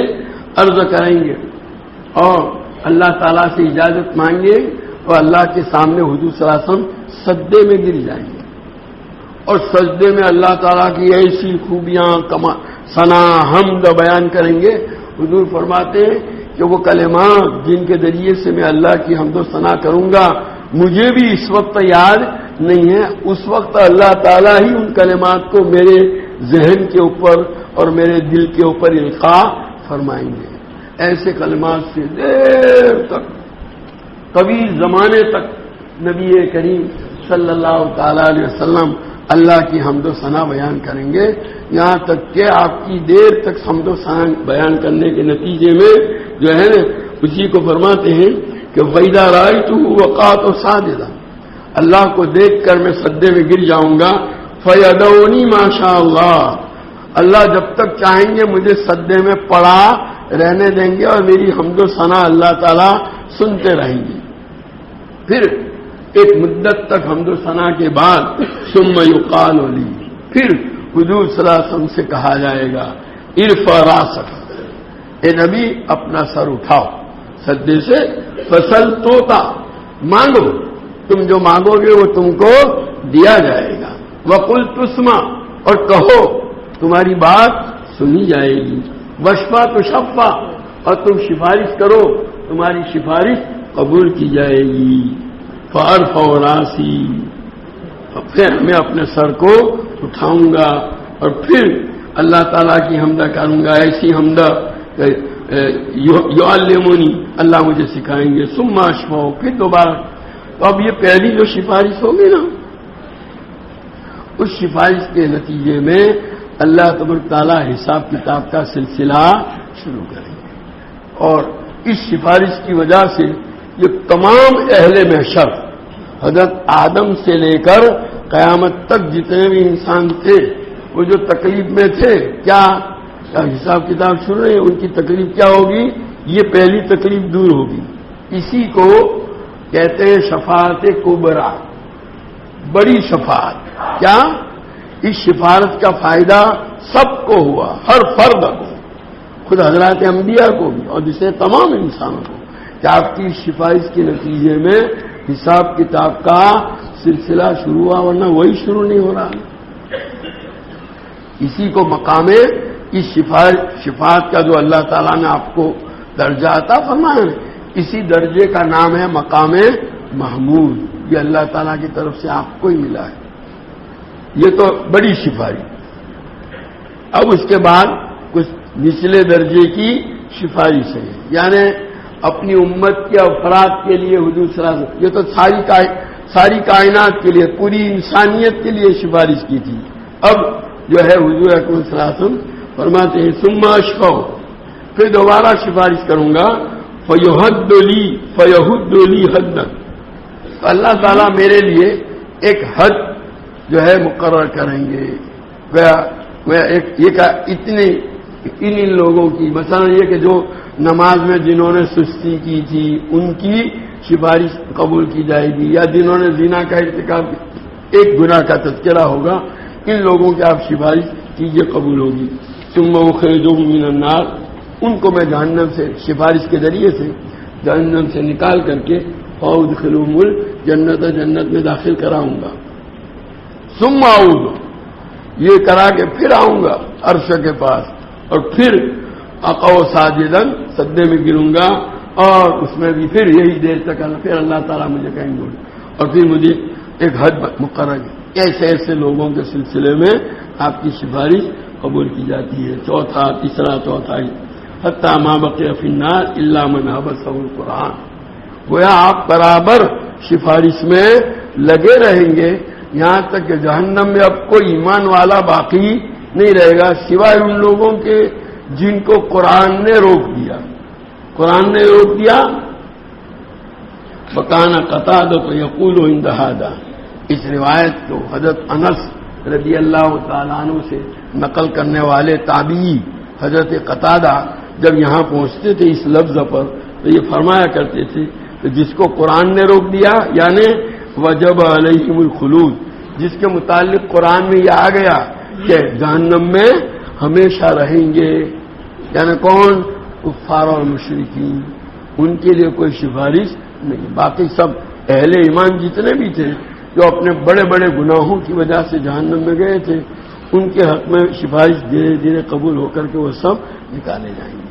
عرض کریں گے اور اللہ تعالیٰ سے اجازت مانگے، اور اللہ کے سامنے حضور صلی اللہ علیہ وسلم سجدے میں گر جائیں گے، اور سجدے میں اللہ تعالیٰ کی ایسی خوبیاں ثنا حمد بیان کریں گے۔ حضور فرماتے ہیں کہ وہ کلمات جن کے ذریعے سے میں اللہ کی حمد و ثنا کروں گا مجھے بھی اس وقت یاد نہیں ہے، اس وقت اللہ تعالیٰ ہی ان کلمات کو میرے ذہن کے اوپر اور میرے دل کے اوپر القاء فرمائیں گے۔ ایسے کلمات سے دیر تک، طویل زمانے تک نبی کریم صلی اللہ تعالی علیہ وسلم اللہ کی حمد و ثنا بیان کریں گے، یہاں تک کہ آپ کی دیر تک حمد و ثنا بیان کرنے کے نتیجے میں جو ہے نا اسی کو فرماتے ہیں کہ وَإِذَا رَأَيْتُهُ وَقَعْتُ سَاجِدًا، اللہ کو دیکھ کر میں سجدے میں گر جاؤں گا، فَيَدْعُونِي مَا شَاءَ اللَّهُ، اللہ جب تک چاہیں گے مجھے سجدے میں پڑا رہنے دیں گے اور میری حمد و ثنا اللہ تعالیٰ سنتے رہیں گے۔ پھر ایک مدت تک حمد و ثنا کے بعد ثم یقال لی، پھر حضور صلی اللہ علیہ وسلم سے کہا جائے گا ارفع راسک، اے نبی اپنا سر اٹھاؤ سجدے سے، فسل توتا، مانگو، تم جو مانگو گے وہ تم کو دیا جائے گا، وقل تسمع، اور کہو تمہاری بات سنی جائے گی، وشفا تشفا، اور تم سفارش کرو تمہاری سفارش قبول کی جائے گی، فارفع راسی، پھر میں اپنے سر کو اٹھاؤں گا اور پھر اللہ تعالیٰ کی حمد کروں گا، ایسی حمد یعلمونی، اللہ مجھے سکھائیں گے، ثم اشفع، پھر دوبارہ۔ تو اب یہ پہلی جو سفارش ہوگی نا، اس سفارش کے نتیجے میں اللہ تبارک تعالیٰ حساب کتاب کا سلسلہ شروع کریں گے، اور اس سفارش کی وجہ سے یہ تمام اہل محشر حضرت آدم سے لے کر قیامت تک جتنے بھی انسان تھے وہ جو تکلیف میں تھے، کیا حساب کتاب شروع ہے، ان کی تکلیف کیا ہوگی؟ یہ پہلی تکلیف دور ہوگی۔ اسی کو کہتے ہیں شفاعت کبریٰ، بڑی شفاعت۔ کیا اس شفاعت کا فائدہ سب کو ہوا، ہر فرد کو، خود حضرات انبیاء کو بھی، اور جسے تمام انسانوں کو، کہ آپ کی سفارش کے نتیجے میں حساب کتاب کا سلسلہ شروع ہوا، ورنہ وہی شروع نہیں ہو رہا۔ اسی کو مقام اس شفاعت کا جو اللہ تعالیٰ نے آپ کو درجہ عطا فرمایا ہے، اسی درجے کا نام ہے مقام محمود، یہ اللہ تعالیٰ کی طرف سے آپ کو ہی ملا ہے۔ یہ تو بڑی سفارش۔ اب اس کے بعد کچھ نچلے درجے کی سفارش ہے، یعنی اپنی امت کے افراد کے لیے حضور صلی اللہ علیہ وسلم، یہ تو ساری کائنات کے لیے، پوری انسانیت کے لیے سفارش کی تھی۔ اب جو ہے حضور اکرم صلی اللہ علیہ وسلم فرماتے ہیں ثم اشفع، پھر دوبارہ سفارش کروں گا، فیحد لی حدا، اللہ تعالیٰ میرے لیے ایک حد جو ہے مقرر کریں گے۔ ان لوگوں کی مثلا یہ کہ جو نماز میں جنہوں نے سستی کی تھی ان کی سفارش قبول کی جائے گی، یا جنہوں نے زنا کا ارتکاب، ایک گناہ کا تذکرہ ہوگا، ان لوگوں کی آپ سفارش کیجیے قبول ہوگی۔ ثم اخرجهم من النار، ان کو میں جہنم سے سفارش کے ذریعے سے جہنم سے نکال کر کے فادخلهم الجنت، جنت میں داخل کراؤں گا۔ ثم اعود، یہ کرا کے پھر آؤں گا عرش کے پاس، اور پھر اقع ساجدا، سجدے میں گروں گا، اور اس میں بھی پھر یہی دیر تک پھر اللہ تعالیٰ مجھے کہیں گے، اور پھر مجھے ایک حد مقرر ہے۔ ایسے ایسے لوگوں کے سلسلے میں آپ کی سفارش قبول کی جاتی ہے۔ تیسرا چوتھا حتی ما بقی فی النار الا من حبسہ القرآن، گویا آپ برابر سفارش میں لگے رہیں گے یہاں تک کہ جہنم میں اب کوئی ایمان والا باقی نہیں رہے گا سوائے ان لوگوں کے جن کو قرآن نے روک دیا۔ قرآن نے روک دیا، وکان قتادہ یقول عند ھذا، اس روایت کو حضرت انس رضی اللہ تعالیٰ عنہ سے نقل کرنے والے تابعی حضرت قتادہ جب یہاں پہنچتے تھے اس لفظ پر تو یہ فرمایا کرتے تھے کہ جس کو قرآن نے روک دیا، یعنی وجب علیہم الخلود، جس کے متعلق قرآن میں یہ آ گیا کہ جہنم میں ہمیشہ رہیں گے، یعنی کون؟ کفار اور مشرکین، ان کے لیے کوئی سفارش نہیں۔ باقی سب اہل ایمان جتنے بھی تھے جو اپنے بڑے بڑے گناہوں کی وجہ سے جہنم میں گئے تھے، ان کے حق میں سفارش دھیرے دھیرے قبول ہو کر کے وہ سب نکالے جائیں گے۔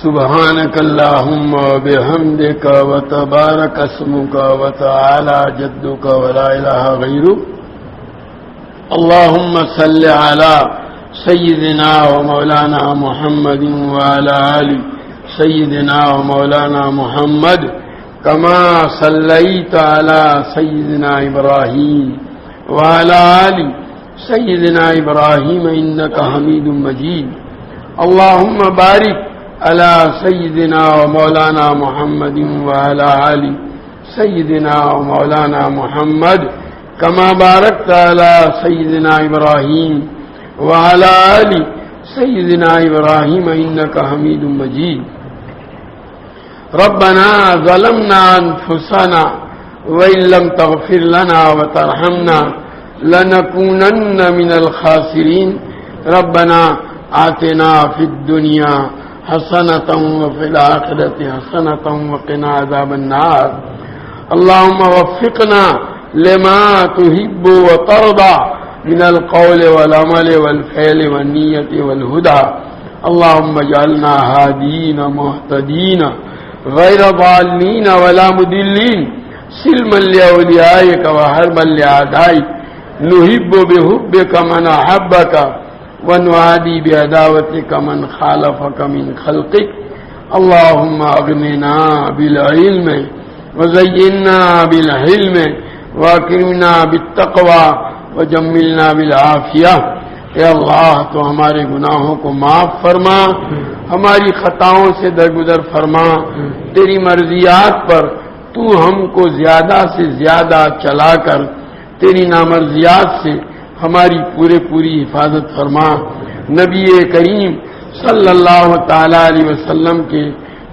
سبحانك اللهم وبحمدك وتبارك اسمك وتعالى جدك ولا إله غيرك. اللهم صل على سيدنا ومولانا محمد وعلى آل سيدنا ومولانا محمد كما صليت على سيدنا إبراهيم وعلى آل سيدنا إبراهيم إنك حميد مجيد. اللهم بارك على سيدنا ومولانا محمد وعلى آل سيدنا ومولانا محمد كما باركت على سيدنا إبراهيم وعلى آل سيدنا إبراهيم إنك حميد مجيد. ربنا ظلمنا أنفسنا وإن لم تغفر لنا وترحمنا لنكونن من الخاسرين. ربنا آتنا في الدنيا حسنة وفي الآخرة حسنة وقنا عذاب النار. اللهم وفقنا لما تحب وترضى من القول والعمل والفعل والنية والهدى. اللهم اجعلنا هادين مهتدين غير ضالين ولا مضلين سلما لأوليائك وحربا لأعدائك. نحب بحبك من أحبك ونعادي بعداوتك من خالفك من خلقك. اللهم اغننا بالعلم وزينا بالحلم واکرمنا بالتقوى وجملنا بالعافیہ. اے اللہ تو ہمارے گناہوں کو معاف فرما، ہماری خطاؤں سے درگزر فرما. تیری مرضیات پر تو ہم کو زیادہ سے زیادہ چلا کر تیری نامرضیات سے ہماری پوری حفاظت فرما. نبی کریم صلی اللہ تعالی علیہ وسلم کے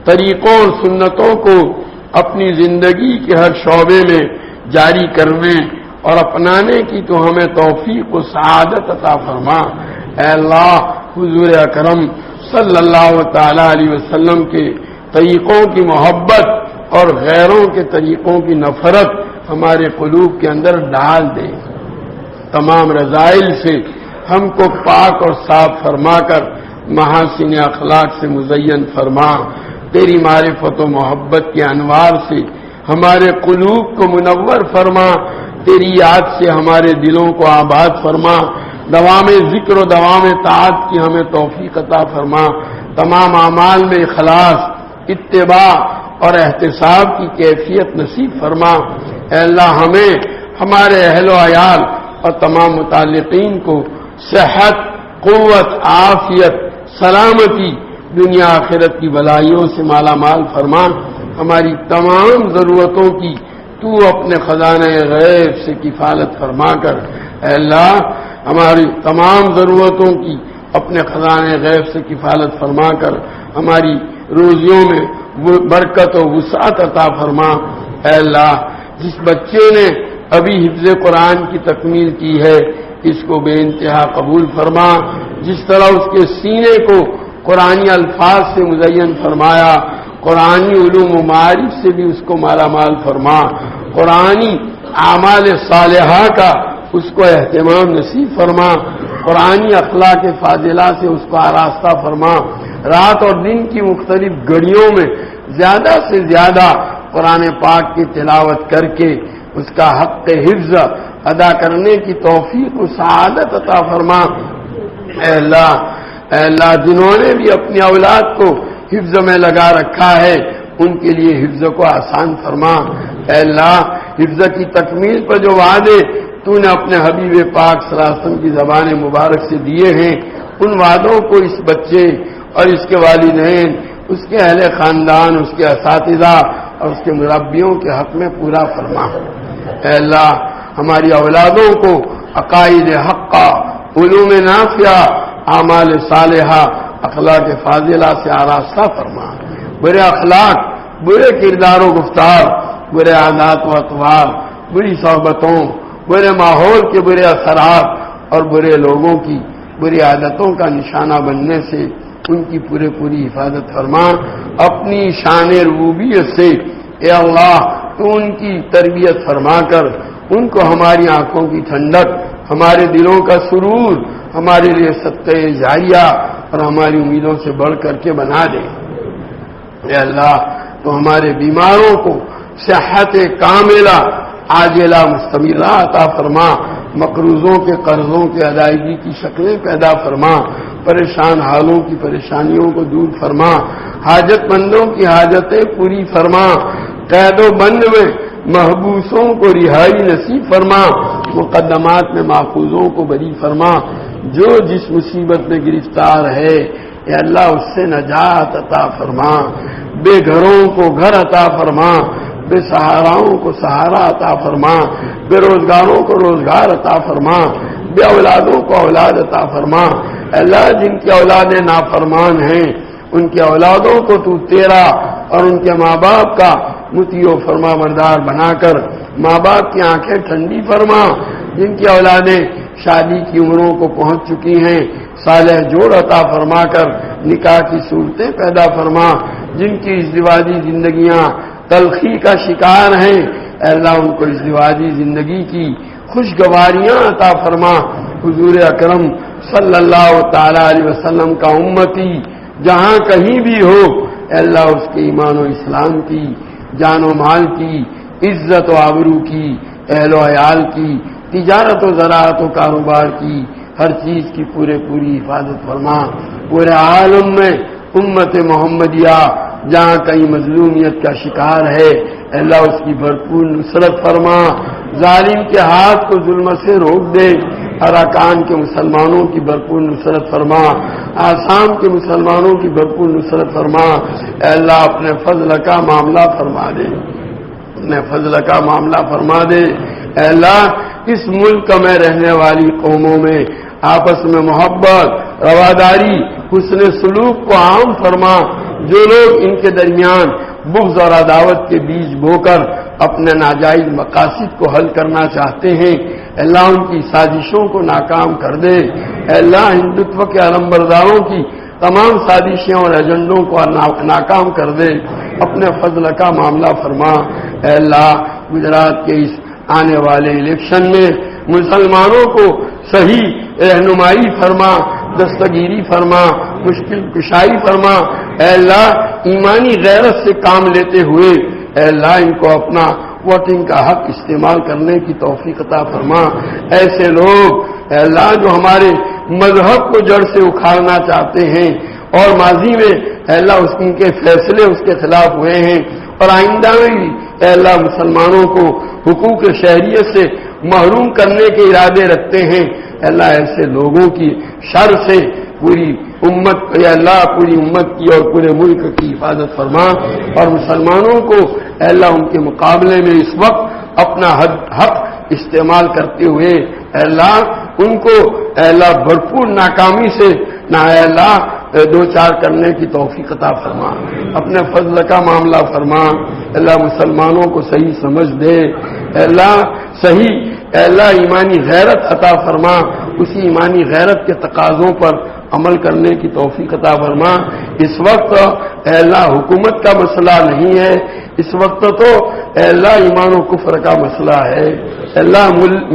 طریقوں اور سنتوں کو اپنی زندگی کے ہر شعبے میں جاری کرنے اور اپنانے کی تو ہمیں توفیق و سعادت عطا فرما. اے اللہ حضور اکرم صلی اللہ تعالی علیہ وسلم کے طریقوں کی محبت اور غیروں کے طریقوں کی نفرت ہمارے قلوب کے اندر ڈال دے. تمام رذائل سے ہم کو پاک اور صاف فرما کر محاسن اخلاق سے مزین فرما. تیری معرفت و محبت کے انوار سے ہمارے قلوب کو منور فرما. تیری یاد سے ہمارے دلوں کو آباد فرما. دوام ذکر و دوام طاعت کی ہمیں توفیق عطا فرما. تمام اعمال میں اخلاص، اتباع اور احتساب کی کیفیت نصیب فرما. اے اللہ ہمیں، ہمارے اہل و عیال اور تمام متعلقین کو صحت، قوت، عافیت، سلامتی، دنیا آخرت کی بلائیوں سے مالا مال فرما. ہماری تمام ضرورتوں کی تو اپنے خزانہ غیب سے کفالت فرما کر. اے اللہ ہماری تمام ضرورتوں کی اپنے خزانہ غیب سے کفالت فرما کر ہماری روزیوں میں برکت و وسعت عطا فرما. اے اللہ جس بچے نے ابھی حفظ قرآن کی تکمیل کی ہے اس کو بے انتہا قبول فرما. جس طرح اس کے سینے کو قرآنی الفاظ سے مزین فرمایا، قرآنی علوم و معارف سے بھی اس کو مالا مال فرما. قرآنی اعمال صالحہ کا اس کو اہتمام نصیب فرما. قرآنی اخلاق فاضلہ سے اس کو آراستہ فرما. رات اور دن کی مختلف گھڑیوں میں زیادہ سے زیادہ قرآن پاک کی تلاوت کر کے اس کا حق حفظ ادا کرنے کی توفیق و سعادت عطا فرما. اے اللہ جنہوں نے بھی اپنی اولاد کو حفظ میں لگا رکھا ہے ان کے لیے حفظ کو آسان فرما. اے اللہ حفظ کی تکمیل پر جو وعدے تو نے اپنے حبیب پاک صلی اللہ علیہ وسلم کی زبان مبارک سے دیے ہیں ان وعدوں کو اس بچے اور اس کے والدین، اس کے اہل خاندان، اس کے اساتذہ اور اس کے مربیوں کے حق میں پورا فرما. اے اللہ ہماری اولادوں کو عقائد حقہ، علوم نافعہ، اعمال صالحہ، اخلاق فاضلہ سے آراستہ فرما. برے اخلاق، برے کردار و گفتار، برے عادات و اطوار، بری صحبتوں، برے ماحول کے برے اثرات اور برے لوگوں کی بری عادتوں کا نشانہ بننے سے ان کی پوری حفاظت فرما. اپنی شان ربوبیت سے اے اللہ تو ان کی تربیت فرما کر ان کو ہماری آنکھوں کی ٹھنڈک، ہمارے دلوں کا سرور، ہمارے لیے صدقہ جاریہ اور ہماری امیدوں سے بڑھ کر کے بنا دے. اے اللہ تو ہمارے بیماروں کو صحت کاملہ عاجلہ مستمرہ عطا فرما، مقروضوں کے قرضوں کے ادائیگی کی شکلیں پیدا فرما، پریشان حالوں کی پریشانیوں کو دور فرما، حاجت مندوں کی حاجتیں پوری فرما، قید و بند میں محبوسوں کو رہائی نصیب فرما، مقدمات میں محفوظوں کو بری فرما. جو جس مصیبت میں گرفتار ہے اے اللہ اس سے نجات عطا فرما، بے گھروں کو گھر عطا فرما، بے سہاراؤں کو سہارا عطا فرما، بے روزگاروں کو روزگار عطا فرما، بے اولادوں کو اولاد عطا فرما. اللہ جن کی اولادیں نافرمان ہیں ان کی اولادوں کو تو تیرا اور ان کے ماں باپ کا مطیع و فرما بردار بنا کر ماں باپ کی آنکھیں ٹھنڈی فرما. جن کی اولادیں شادی کی عمروں کو پہنچ چکی ہیں صالح جوڑ عطا فرما کر نکاح کی صورتیں پیدا فرما. جن کی ازدواجی زندگیاں تلخی کا شکار ہیں اے اللہ ان کو ازدواجی زندگی کی خوشگواریاں عطا فرما. حضور اکرم صلی اللہ تعالی علیہ وسلم کا امتی جہاں کہیں بھی ہو اے اللہ اس کے ایمان و اسلام کی، جان و مال کی، عزت و آبرو کی، اہل و عیال کی، تجارت و زراعت و کاروبار کی، ہر چیز کی پوری حفاظت فرما. پورے عالم میں امت محمدیہ جہاں کہیں مظلومیت کا شکار ہے اللہ اس کی بھرپور نصرت فرما. ظالم کے ہاتھ کو ظلم سے روک دے. اراکان کے مسلمانوں کی بھرپور نصرت فرما. آسام کے مسلمانوں کی بھرپور نصرت فرما. اے اللہ اپنے فضل کا معاملہ فرما دے، اپنے فضل کا معاملہ فرما دے. اے اللہ اس ملک میں رہنے والی قوموں میں آپس میں محبت، رواداری، حسن سلوک کو عام فرما. جو لوگ ان کے درمیان بغض اور عداوت کے بیج بو کر اپنے ناجائز مقاصد کو حل کرنا چاہتے ہیں اللہ ان کی سازشوں کو ناکام کر دے. اللہ ہندوتو کے علمبرداروں کی تمام سازشیں اور ایجنڈوں کو ناکام کر دے. اپنے فضل کا معاملہ فرما. اللہ گجرات کے اس آنے والے الیکشن میں مسلمانوں کو صحیح رہنمائی فرما، دستگیری فرما، مشکل کشائی فرما. اے اللہ ایمانی غیرت سے کام لیتے ہوئے اے اللہ ان کو اپنا ووٹنگ کا حق استعمال کرنے کی توفیق عطا فرما. ایسے لوگ اے اللہ جو ہمارے مذہب کو جڑ سے اکھاڑنا چاہتے ہیں اور ماضی میں اے اللہ ان کے فیصلے اس کے خلاف ہوئے ہیں اور آئندہ میں بھی اے اللہ مسلمانوں کو حقوق شہریت سے محروم کرنے کے ارادے رکھتے ہیں اللہ ایسے لوگوں کی شر سے پوری امت اے اللہ پوری امت کی اور پورے ملک کی حفاظت فرما. اور مسلمانوں کو اے اللہ ان کے مقابلے میں اس وقت اپنا حق استعمال کرتے ہوئے اے اللہ ان کو اے اللہ بھرپور ناکامی سے نہ اے اللہ دو چار کرنے کی توفیق عطا فرما. اپنے فضل کا معاملہ فرما. اللہ مسلمانوں کو صحیح سمجھ دے. اللہ صحیح اللہ ایمانی غیرت عطا فرما. اسی ایمانی غیرت کے تقاضوں پر عمل کرنے کی توفیق عطا فرما. اس وقت اے اللہ حکومت کا مسئلہ نہیں ہے، اس وقت تو اے اللہ ایمان و کفر کا مسئلہ ہے. اے اللہ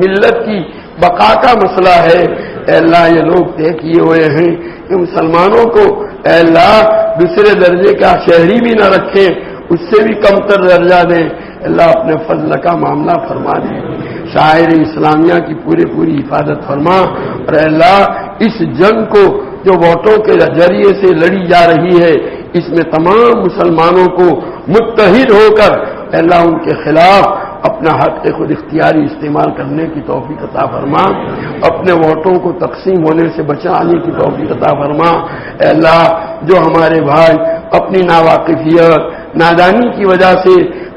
ملت کی بقا کا مسئلہ ہے. اے اللہ یہ لوگ طے کیے ہوئے ہیں کہ مسلمانوں کو اے اللہ دوسرے درجے کا شہری بھی نہ رکھیں، اس سے بھی کمتر درجہ دیں. اللہ اپنے فضل کا معاملہ فرما دیں. شاعر اسلامیہ کی پوری حفاظت فرما. اور اللہ اس جنگ کو جو ووٹوں کے ذریعے سے لڑی جا رہی ہے اس میں تمام مسلمانوں کو متحد ہو کر اللہ ان کے خلاف اپنا حق خود اختیاری استعمال کرنے کی توفیق عطا فرما. اپنے ووٹوں کو تقسیم ہونے سے بچانے کی توفیق عطا فرما. اے اللہ جو ہمارے بھائی اپنی ناواقفیت نادانی کی وجہ سے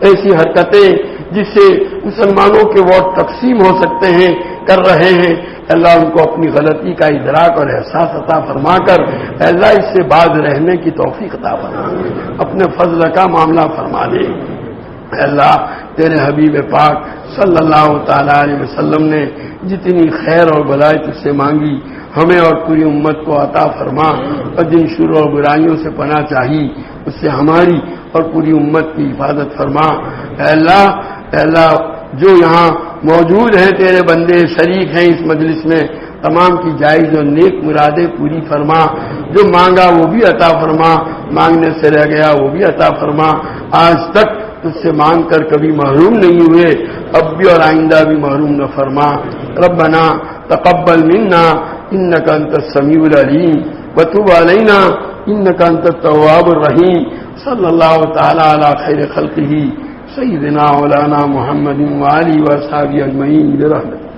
ایسی حرکتیں جس سے مسلمانوں کے ووٹ تقسیم ہو سکتے ہیں کر رہے ہیں اللہ ان کو اپنی غلطی کا ادراک اور احساس عطا فرما کر اللہ اس سے باز رہنے کی توفیق عطا فرما. اپنے فضل کا معاملہ فرما دے. اے اللہ تیرے حبیب پاک صلی اللہ تعالی علیہ وسلم نے جتنی خیر اور بلائی تجھ سے مانگی ہمیں اور پوری امت کو عطا فرما، اور جن شرور اور برائیوں سے پناہ چاہی اس سے ہماری اور پوری امت کی حفاظت فرما۔ اے اللہ جو یہاں موجود ہیں تیرے بندے شریک ہیں اس مجلس میں، تمام کی جائز اور نیک مرادیں پوری فرما، جو مانگا وہ بھی عطا فرما، مانگنے سے رہ گیا وہ بھی عطا فرما۔ آج تک تجھ سے مانگ کر کبھی محروم نہیں ہوئے، اب بھی اور آئندہ بھی محروم نہ فرما۔ ربنا تقبل منا انك انت السميع العليم وتب علينا انك انت التواب الرحيم۔ صلی اللہ تعالی علی خیر خلقہ سیدنا مولانا محمد وآلہ وصحبہ اجمعین برحمتہ۔